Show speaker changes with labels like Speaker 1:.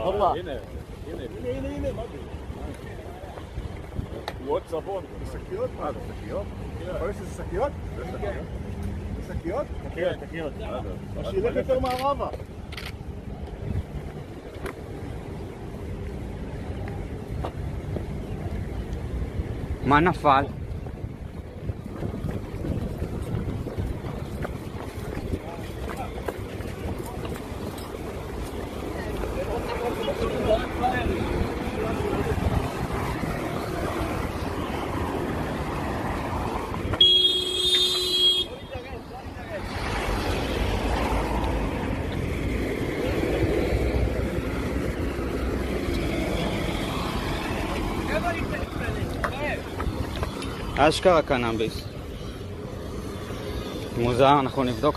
Speaker 1: הופה.
Speaker 2: הנה, מה זה? תנועות צבון.
Speaker 3: שקיות? מה זה, שקיות? יכול להיות שזה שקיות? זה שקיות?
Speaker 1: תקיות.
Speaker 3: או שילך יותר מערבה.
Speaker 4: מה נפל? אשכרה קנאביס. מוזר, אנחנו נבדוק.